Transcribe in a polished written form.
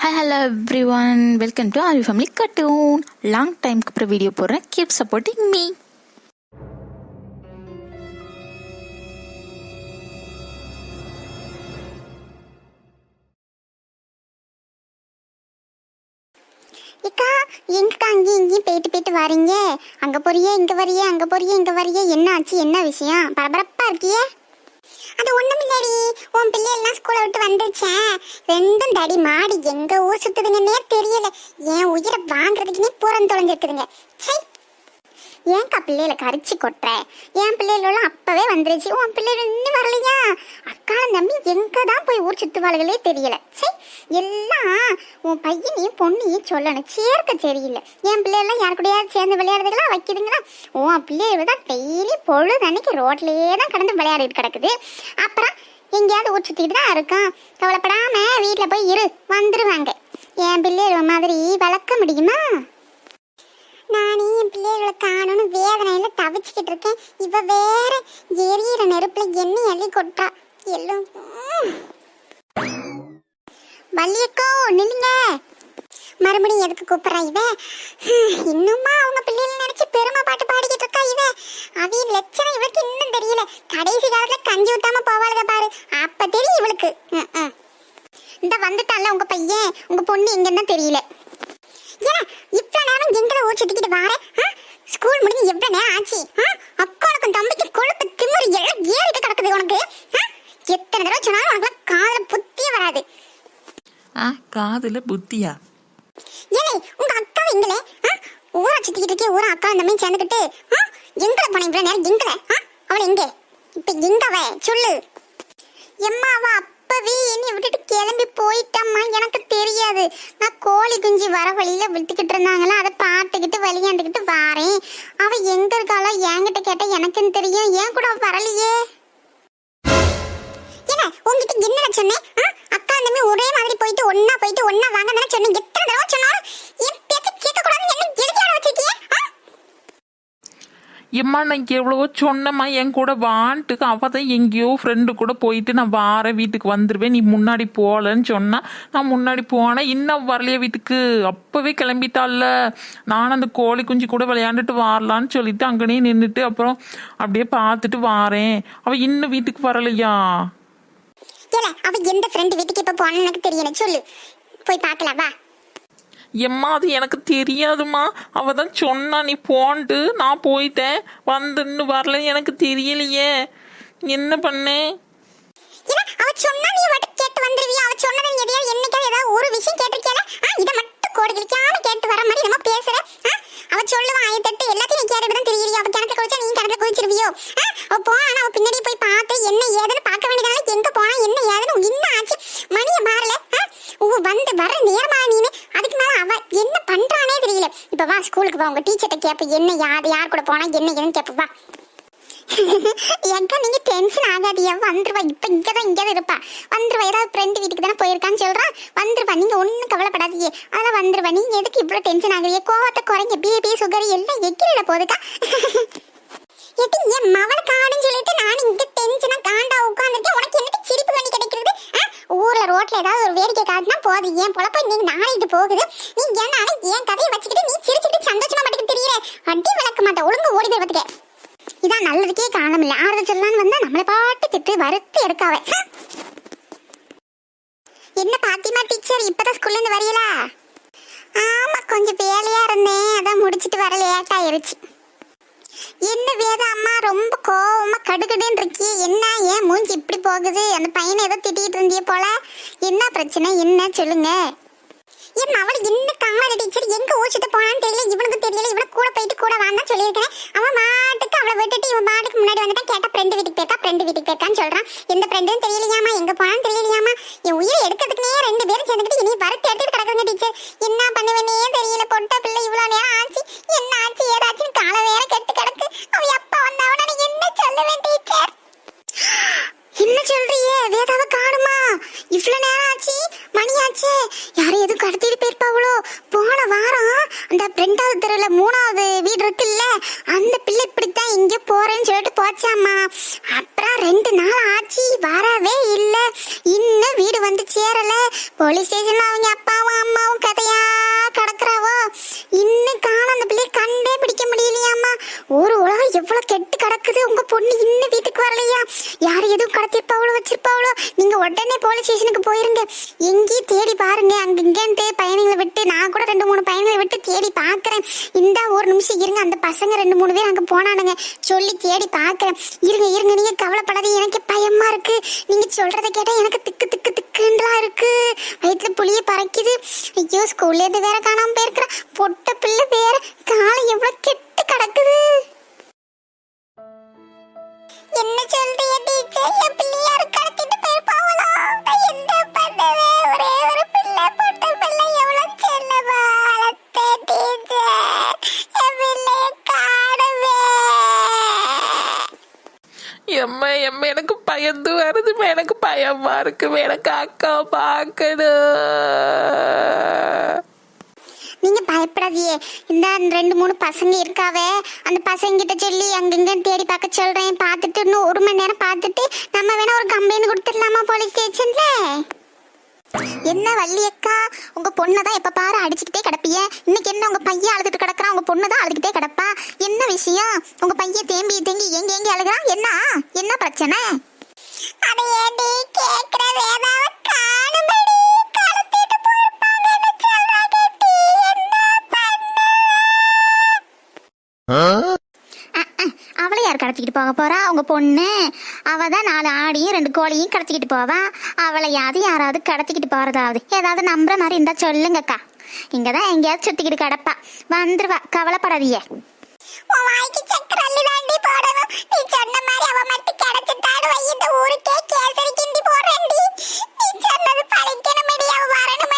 Hi hello everyone, welcome to our family cartoon. Long டைமுக்கு அப்புறம் video போடுறேன். Keep supporting me. இக்கா எங்கக்கா அங்கேயும் இங்கேயும் போயிட்டு வரீங்க? அங்கே போறியே இங்கே வரியே, அங்கே போறியே இங்கே வரியே, என்ன ஆச்சு, என்ன விஷயம்? பரபரப்பாக இருக்கியே? அது ஒன்றும் இல்லடி, உன் பிள்ளைகள்லாம் ஸ்கூலை விட்டு வந்துருச்சேன். ரெண்டும் தடி மாடி எங்கே ஊர் சுற்றுதுங்கன்னே தெரியல. என் உயிரை வாங்குறதுக்குன்னே புறம் தொலைஞ்சிருக்குதுங்க. சை, ஏன்க்கா பிள்ளைகளை கரிச்சு கொட்டுற? என் பிள்ளைகளெல்லாம் அப்பவே வந்துருச்சு, உன் பிள்ளைகள் இன்னும் வரலையா? அக்கால நம்பி எங்கே தான் போய் ஊர் சுற்றுவாளுகளே தெரியல. சரி, எல்லாம் உன் பையனையும் பொண்ணையும் சொல்லணும், சேர்க்க சரியில்லை. என் பிள்ளைகள்லாம் யாரு கூடயாவது சேர்ந்து விளையாடுறதுங்களா வைக்குதுங்களா? உன் பிள்ளைகள் தான் டெய்லி பொழுது அன்னைக்கு ரோட்லேயே தான் கடந்து விளையாடிட்டு கிடக்குது. அப்புறம் எங்கேயாவது ஊர் சுற்றிக்கிட்டு தான் இருக்கான். கவலைப்படாம வீட்டில் போய் இரு, வந்துடுவாங்க. என் பிள்ளைகள் மாதிரி வளர்க்க முடியுமா? நானே என் பிள்ளைகளை காணும்னு வேதனையில தவிச்சுக்கிட்டு இருக்கேன். இவ வேற எரியிற நெருப்புல எண்ணெய் அள்ளி கொட்டா. எல்லாம் வள்ளியக்கோ நில்லுங்க. மறுபடியும் எதுக்கு கூப்பிட்றா இவ? இன்னுமா அவங்க பிள்ளைகளை நினைச்சு பெருமை பாட்டு பாடிக்கிட்டு இருக்கா இவ? அவிய லட்சணம் இவளுக்கு இன்னும் தெரியல. கடைசி காலத்துல கஞ்சி ஊத்தாம போவாளுக பாரு, அப்ப தெரியும் இவளுக்கு. இந்த வந்துட்டால உங்க பையன், உங்க பொண்ணு எங்கன்னா தெரியல. ஏன் இவ்வளோ நேரம் எங்களை ஊர் சுத்திக்கிட்டு வார? ஸ்கூல் முடிஞ்சு எவ்வளோ நேரம் ஆச்சு? அக்காளுக்கும் தம்பிக்கு கொழுப்பு திமுறி எல்லாம் ஏறிட்டு கிடக்குது உனக்கு. எத்தனை தடவை சொன்னாலும் உனக்குலாம் காதில் புத்தியே வராது. காதுல புத்தியா? ஏய், உங்க அக்கா எங்களே ஊரா சுத்திக்கிட்டு இருக்கே, ஊரா அக்கா தம்பியும் சேர்ந்துக்கிட்டு எங்களை போன இவ்வளோ நேரம் எங்களை? அவளை எங்கே இப்போ எங்கவ சொல்லு. எம்மாவா அப்பவே என்னை விட்டுட்டு கிளம்பி போயிட்டம்மா, எனக்கு தெரியாது. நான் கோழி குஞ்சு வர வழியில விட்டுக்கிட்டு இருந்தாங்களா, அதை பார்த்துக்கிட்டு விளையாண்டுக்கிட்டு வாரேன். அவ எங்க இருக்காளோ என்கிட்ட கேட்ட எனக்குன்னு தெரியும். ஏன் கூட வரலையே? ஏன்னா உங்ககிட்ட என்ன சொன்னேன்? அக்கா அந்த ஒரே மாதிரி போயிட்டு ஒன்னா வாங்க தானே சொன்னேன். எத்தனை தடவை சொன்னாலும் என் பேச்சு கேட்க கூடாதுன்னு என்ன எழுதியாட வச்சிருக்கியே? எம்மா நான் எவ்வளவோ சொன்னம்மா என் கூட வான்ட்டுக்கு. அவள் தான் எங்கேயோ ஃப்ரெண்டு கூட போயிட்டு நான் வாரேன், வீட்டுக்கு வந்துடுவேன், நீ முன்னாடி போகலன்னு சொன்னா. நான் முன்னாடி போனேன், இன்னும் வரலையே வீட்டுக்கு. அப்போவே கிளம்பிட்டால. நானும் அந்த கோழி குஞ்சு கூட விளையாண்டுட்டு வரலான்னு சொல்லிட்டு அங்கனே நின்றுட்டு அப்புறம் அப்படியே பார்த்துட்டு வாரேன். அவள் இன்னும் வீட்டுக்கு வரலையா? அவ எந்த ஃப்ரெண்டு வீட்டுக்கு இப்போ போனேன்னு எனக்கு தெரியல, சொல்லு, போய் பார்க்கலாம் வா. எம்மா அது எனக்கு தெரியாதுமா, அவ தான் சொன்னா நீ போன்ட்டு. நான் போயிட்டேன், வந்துன்னு வரல, எனக்கு தெரியலையே என்ன பண்ணேன். அவ சொன்னா நீ மட்டும் கேட்டு வந்துருவியா? அவ சொன்னதை எதையாவது என்னைக்காவது ஏதாவது ஒரு விஷயம் கேட்டிருக்கியால? இதை மட்டும் கோடி கிழிக்காம கேட்டு வர மாதிரி நம்ம பேசுற. அவ சொல்லுவான் ஆயத்தட்டு எல்லாத்தையும் நீ கேட்டுட்டு தான் தெரியலையோ? அவ கிணத்துல குளிச்சா நீ கிணத்துல குளிச்சிருவியோ? அவ போனா அவ பின்னாடி போய் பார்த்து என்ன ஏதுன்னு பார்க்க வேண்டியதால எங்க போனா என்ன ஏதுன்னு என்ன ஆச்சு மணிய மாறல. வந்து வர நேரமா நீனு, அதுக்கு மேல அவ என்ன பண்றானே தெரியல. இப்ப வா ஸ்கூலுக்கு வா, உங்க டீச்சர்ட்ட கேப்ப என்ன யார் கூட போனா என்ன ஏதுன்னு கேப்ப வா. எங்க நீங்க டென்ஷன் ஆகாதியா? வந்துருவா, இப்ப இங்கதான் இருப்பா. வந்துருவா, ஏதாவது ஃப்ரெண்டு வீட்டுக்கு தானே போயிருக்கான்னு சொல்றான். வந்துருவா, நீங்க ஒன்னும் கவலைப்படாதீங்க. அதான் வந்துருவா. நீங்க எதுக்கு இவ்வளவு டென்ஷன் ஆகுறீங்க? கோவத்தை குறைங்க, பிபி சுகர் எல்லாம் எக்கிரிட போகுதுக்கா. எது என் மவளை காணுன்னு சொல்லிட்டு நான் இங்க டென்ஷனா காண்டா உட்காந்துருக்கேன். உனக்கு என்னட்டு சிரிப்பு பண்ணி கிடைக்கிறது? ஊர்ல ரோட்ல ஏதாவது ஒரு வேடிக்கை காட்டினா போது, என் பொழப்ப நீங்க நாளைக்கு போகுது. நீ என்ன என் கதையை வச்சுக்கிட்டு நீ சிரிச்சுக்கிட்டு சந்தோஷமா மட்டும் தெரியல. அடி விளக்க மாட்டேன், ஒழுங்கு ஓடி போய் பார்த்துக்க. இதான் நல்லதுக்கே காலம் இல்லை. ஆறுதல் சொல்லலான்னு வந்தா நம்மளை பாட்டு திட்டு வறுத்து எடுக்காவ. என்ன பாத்திமா டீச்சர் இப்பதான் ஸ்கூல்ல இருந்து வரீங்களா? ஆமா, கொஞ்சம் வேலையா இருந்தேன், அதான் முடிச்சிட்டு வர லேட் ஆயிருச்சு. என்ன வேதா அம்மா ரொம்ப கோவமா கடுகடுன்னு இருக்கி? என்ன ஏன் மூஞ்சி இப்படி போகுது? அந்த பையனை ஏதோ திட்டிட்டு இருந்திய போல. என்ன பிரச்சனை, என்ன சொல்லுங்க. என் அவளை என்ன காணல டீச்சர், எங்க ஊச்சிட்டு போனான்னு தெரியல, இவனுக்கு தெரியல. இவனை கூட போயிட்டு கூட வான்னு சொல்லியிருக்கேன். அவன் மாட்டுக்கு அவளை விட்டுட்டு இவன் மாட்டுக்கு முன்னாடி வந்துட்டான். கேட்டா ஃப்ரெண்டு வீட்டுக்கு போயிருக்கான்னு சொல்றான். எந்த ஃப்ரெண்டுன்னு தெரியலையாமா, எங்க போனான்னு தெரியலையாமா. என் உயிரை எடுக்கிறதுக்குனே ரெண்டு பேரும் சேர்ந்துக்கிட்டு இனி வறுத்து எடுத்துட்டு கிடக்குங்க டீச்சர். என்ன பண்ணுவேனே தெரியல. பொட்ட பிள்ளை இவ்வளவு நேரம் ஆச்சு, என்ன ஆச்சு ஏதாச்சுன்னு காலை வேற கெட்டு கிடக்கு. அவ எப்ப வந்தவன நீ என்ன சொல்லுவேன் டீச்சர்? என்ன சொல்றியே? வேதாவை காணுமா? இவ்வளவு நேரம் ஆச்சு, மணி ஆச்சு. ச்சே யாரும் எதுவும் கடத்திட்டு போயிருப்பாவளோ. போன வாரம் அந்த 2வது தெருவுல 3வது வீடு இருக்குல்ல, அந்த பிள்ளை இப்படித்தான் இங்க போறேன்னு சொல்லிட்டு போச்சாமா. அப்புறம் 2 நாள் ஆச்சு, வரவே இல்ல. இன்னும் வீடு வந்து சேரல. போலீஸ் ஸ்டேஷன்ல அவங்க அப்பாவும் அம்மாவும் கதையா கடக்குறாவோ. இன்னும் காணோம். அந்த பிள்ளைய கண்டே பிடிக்க முடியலையாமா. ஒரு உலகம் எவ்வளவு கெட்டு கிடக்குது. உங்க பொண்ணு இன்னும் வீட்டுக்கு வரலையா? யாரு எதுவும் கடத்திருப்பாவளோ வச்சிருப்பாவளோ. நீங்க உடனே போலீஸ் ஸ்டேஷனுக்கு போயிருங்க. எங்கேயும் தேடி பாருங்க. அங்க இங்கன்ட்டு பையனுங்களை விட்டு, நான் கூட 2-3 பையன்களை விட்டு தேடி பாக்குறேன். இந்த ஒரு நிமிஷம் இருங்க. அந்த பசங்க 2-3 பேர் அங்க போனானுங்க, சொல்லி தேடி பாக்குறேன். இருங்க இருங்க, நீங்க கவலைப்படாதீங்க. எனக்கு பயமா இருக்கு. நீங்க சொல்றதை கேட்டா எனக்கு திக்கு திக்கு திக்குன்றா இருக்கு. வயிற்றுல புளிய பறக்குது. ஐயோ, ஸ்கூல்ல இருந்து வேற காணாம போயிருக்கிற பொட்ட பிள்ளை வேற. காலம் எவ்வளவு கெட்டு கிடக்குது. என்ன சொல்றீங்க டீச்சர்? என் பிள்ளையாரு கடத்திட்டு போயிருப்பாங்களா? நான் என்ன பண்ணுவேன்? ஒரே ஒரு பிள்ளை, பொட்ட பிள்ளை, எவ்வளவு செல்லமா வளர்த்தேன் டீச்சர். என் பிள்ளைய காணவே. எம்மா எனக்கு பயந்து வருதுமா, எனக்கு பயமா இருக்குமா, எனக்கு அக்கா பார்க்கணும். நீங்க பயப்படாதீங்க. இந்த 2-3 பசங்க இருக்காவே, அந்த பசங்க கிட்ட சொல்லி அங்கங்க தேடி பார்க்க சொல்றேன். பார்த்துட்டு இன்னும் 1 மணி நேரம் பார்த்துட்டு நம்ம வேணா ஒரு கம்ப்ளைண்ட் கொடுத்துடலாமா போலீஸ் ஸ்டேஷன்ல? என்ன வள்ளி அக்கா, உங்க பொண்ணை தான் எப்ப பாரு அடிச்சுக்கிட்டே கிடப்பிய. இன்னைக்கு என்ன உங்க பையன் அழுதுட்டு கிடக்குறான், உங்க பொண்ணு தான் அழுதுகிட்டே கிடப்பா. என்ன விஷயம்? உங்க பையன் தேம்பி தேங்கி எங்க அழுகுறான்? என்ன பிரச்சனை? அதை ஏடி கேக்குற? வேதாவ காணும்படி கடத்திட்டு போயிருப்பாங்கன்னு சொல்றாங்க. அவளை யார் கடத்திக்கிட்டு போக போறா? அவங்க பொண்ணு. அவ தான் 4 ஆடியும் 2 கோழியும் கடத்திக்கிட்டு போவா. அவளையாவது யாராவது கடத்திக்கிட்டு போறதாவது ஏதாவது நம்புற மாதிரி இருந்தா சொல்லுங்கக்கா. இங்கதான் எங்கேயாவது சுத்திக்கிட்டு கிடப்பா, வந்துருவா, கவலைப்படாதீங்க. உன் வாய்க்கு சக்கரல்லி தாண்டி போடணும். நீ சொன்ன மாதிரி அவ மட்டும் கிடைச்சிட்டாடு வை, இந்த ஊருக்கே கேசரி கிண்டி போடுறேன்டி. நீ சொன்னது பழிக்கணுமேடி, அவ வரணும்